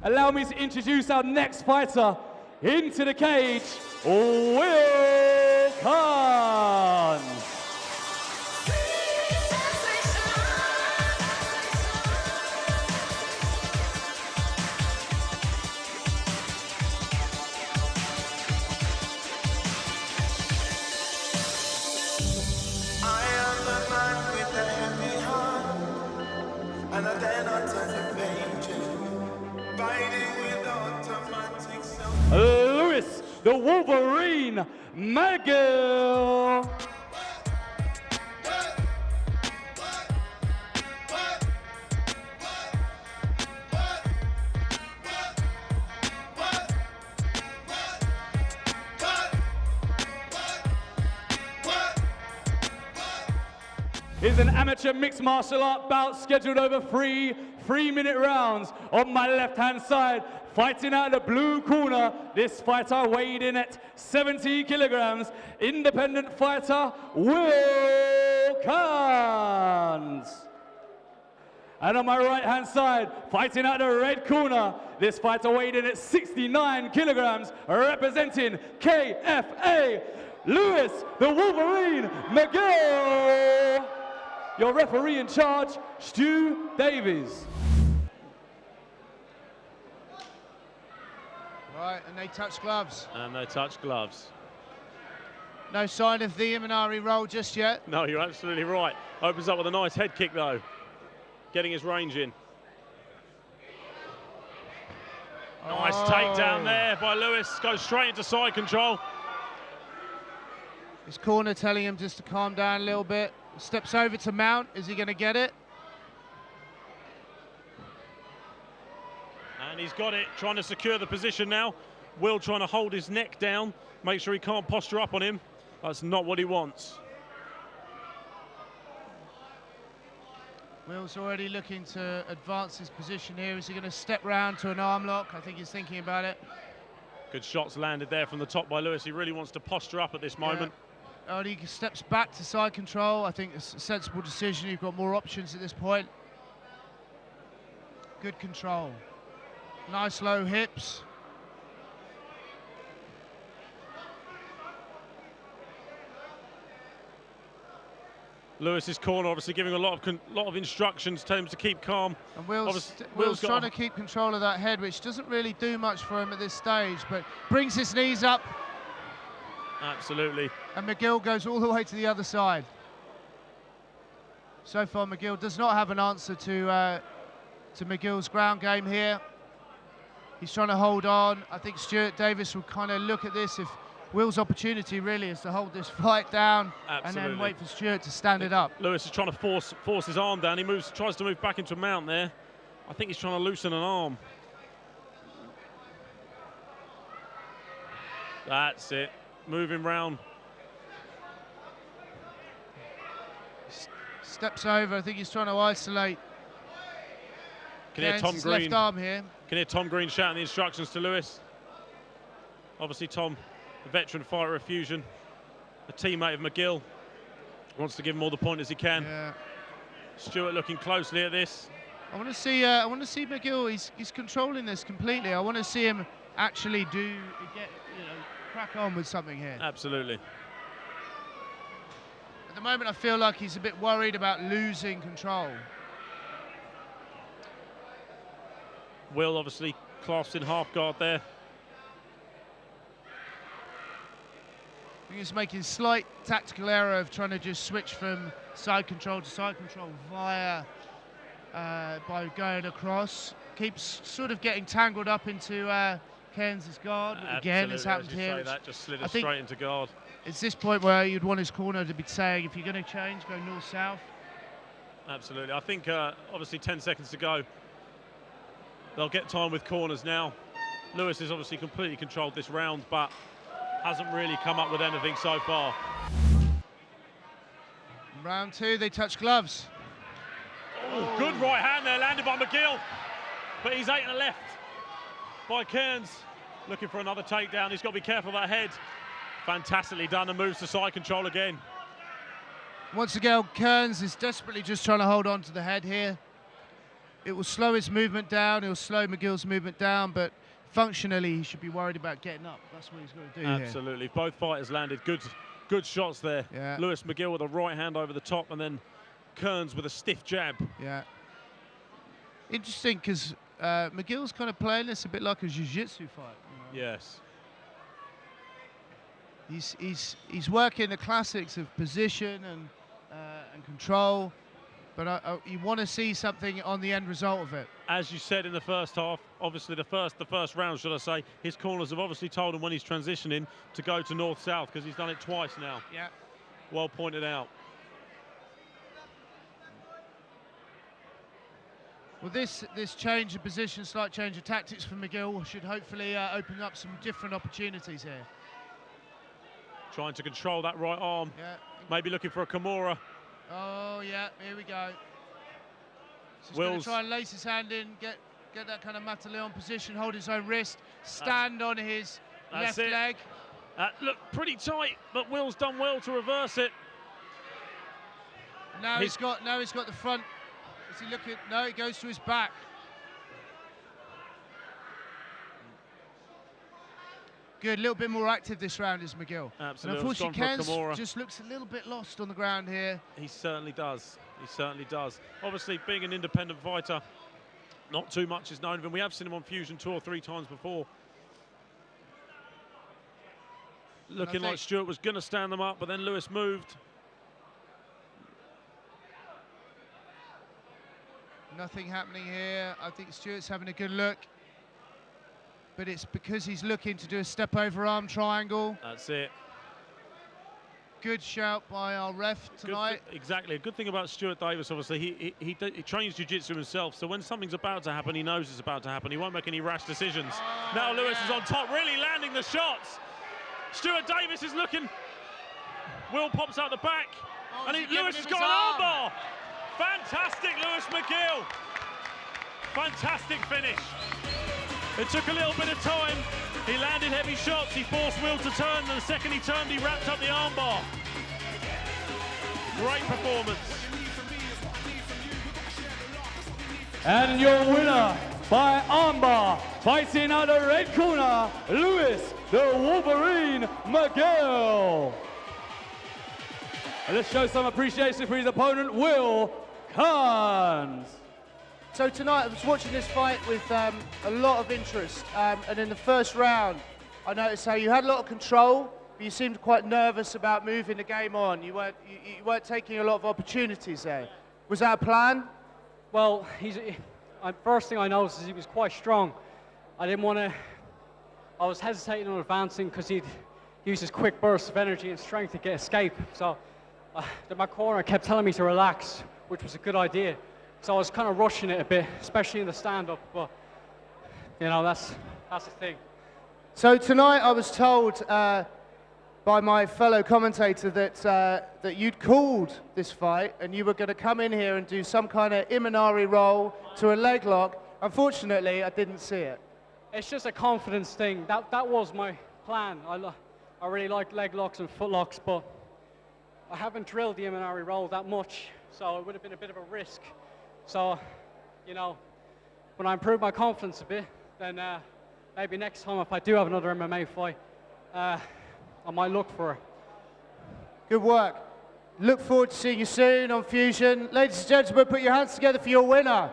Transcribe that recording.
allow me to introduce our next fighter into the cage, Willl Cairns. Lewis, the Wolverine, Mcgill. Is an amateur mixed martial art bout scheduled over three-minute rounds. On my left-hand side, fighting out the blue corner, this fighter weighed in at 70 kilograms, independent fighter Willl Cairns. And on my right-hand side, fighting out the red corner, this fighter weighed in at 69 kilograms, representing KFA, Lewis, the Wolverine, Mcgill. Your referee in charge, Stu Davies. Right, and they touch gloves. And they touch gloves. No sign of the Imanari roll just yet. No, you're absolutely right. Opens up with a nice head kick though. Getting his range in. Nice takedown there by Lewis. Goes straight into side control. His corner telling him just to calm down a little bit. Steps over to mount. Is he going to get it? And he's got it, trying to secure the position now. Willl trying to hold his neck down, make sure he can't posture up on him. That's not what he wants. Will's already looking to advance his position here. Is he going to step round to an arm lock? I think he's thinking about it. Good shots landed there from the top by Lewis. He really wants to posture up at this moment. Oh, he steps back to side control. I think it's a sensible decision. You've got more options at this point. Good control. Nice low hips. Lewis's corner obviously giving a lot of instructions, telling him to keep calm. And Will's trying to keep control of that head, which doesn't really do much for him at this stage, but brings his knees up. Absolutely. And Mcgill goes all the way to the other side. So far, Mcgill does not have an answer to Mcgill's ground game here. He's trying to hold on. I think Stuart Davis will kind of look at this if Will's opportunity really is to hold this fight down. Absolutely. And then wait for Stuart to stand it up. Lewis is trying to force his arm down. He tries to move back into a mount there. I think he's trying to loosen an arm. That's it. Moving round. Steps over. I think he's trying to isolate. Can hear Tom Green. Left arm here. Can hear Tom Green shouting the instructions to Lewis. Obviously, Tom, the veteran fighter of Fusion, a teammate of Mcgill, wants to give him all the pointers he can. Yeah. Stuart looking closely at this. I want to see Mcgill. He's controlling this completely. I want to see him actually crack on with something here. Absolutely. At the moment, I feel like he's a bit worried about losing control. Willl obviously clasped in half guard there. I think he's making a slight tactical error of trying to just switch from side control to side control via by going across. Keeps sort of getting tangled up into Cairns' guard. Again, it's happened here. Just slid it straight into guard. It's this point where you'd want his corner to be saying, if you're going to change, go north-south. Absolutely. I think obviously 10 seconds to go. They'll get time with corners now. Lewis has obviously completely controlled this round, but hasn't really come up with anything so far. Round two, they touch gloves. Oh, good right hand there, landed by Mcgill. But he's ate a left by Cairns. Looking for another takedown. He's got to be careful of that head. Fantastically done, and moves to side control again. Once again, Cairns is desperately just trying to hold on to the head here. it will slow his movement down, it will slow Mcgill's movement down, but functionally he should be worried about getting up. That's what he's got to do here. Absolutely. Both fighters landed good shots there. Yeah. Lewis Mcgill with a right hand over the top, and then Cairns with a stiff jab. Yeah. Interesting, because Mcgill's kind of playing this a bit like a jiu-jitsu fight. You know? Yes. He's working the classics of position and control, but you want to see something on the end result of it. As you said in the first half, obviously the first round, should I say, his corners have obviously told him when he's transitioning to go to north-south, because he's done it twice now. Yeah. Well pointed out. Well, this change of position, slight change of tactics for Mcgill should hopefully open up some different opportunities here. Trying to control that right arm. Yeah. Maybe looking for a Kimura. Oh, yeah, here we go. So he's going to try and lace his hand in, get that kind of Mataleon position, hold his own wrist, stand on his left leg. Looked pretty tight, but Will's done well to reverse it. Now he's got the front. Is he looking? No, it goes to his back. Good, a little bit more active this round is Mcgill. Absolutely. And unfortunately, Cairns just looks a little bit lost on the ground here. He certainly does. He certainly does. Obviously, being an independent fighter, not too much is known of him. We have seen him on Fusion 2 or 3 times before. Looking like Stewart was going to stand them up, but then Lewis moved. Nothing happening here. I think Stewart's having a good look. But it's because he's looking to do a step over arm triangle. That's it. Good shout by our ref tonight. Exactly. A good thing about Stuart Davis, obviously, he trains jiu-jitsu himself, so when something's about to happen, he knows it's about to happen. He won't make any rash decisions. Oh, now Lewis is on top, really landing the shots. Stuart Davis is looking. Will pops out the back. Oh, and Lewis has got an armbar. Fantastic, Lewis Mcgill. Fantastic finish. It took a little bit of time. He landed heavy shots. He forced Will to turn. And the second he turned, he wrapped up the armbar. Great performance. And your winner by armbar, fighting out of red corner, Lewis the Wolverine Mcgill. And let's show some appreciation for his opponent, Will Cairns. So tonight I was watching this fight with a lot of interest, and in the first round I noticed how you had a lot of control, but you seemed quite nervous about moving the game on. You weren't taking a lot of opportunities there. Was that a plan? Well, first thing I noticed is he was quite strong. I was hesitating on advancing because he'd use his quick bursts of energy and strength to escape. So my corner kept telling me to relax, which was a good idea. So I was kind of rushing it a bit, especially in the stand-up, but, you know, that's the thing. So tonight I was told by my fellow commentator that you'd called this fight and you were going to come in here and do some kind of Imanari roll to a leg lock. Unfortunately, I didn't see it. It's just a confidence thing. That was my plan. I really like leg locks and foot locks, but I haven't drilled the Imanari roll that much, so it would have been a bit of a risk. So, you know, when I improve my confidence a bit, then maybe next time if I do have another MMA fight, I might look for it. Good work. Look forward to seeing you soon on Fusion. Ladies and gentlemen, put your hands together for your winner.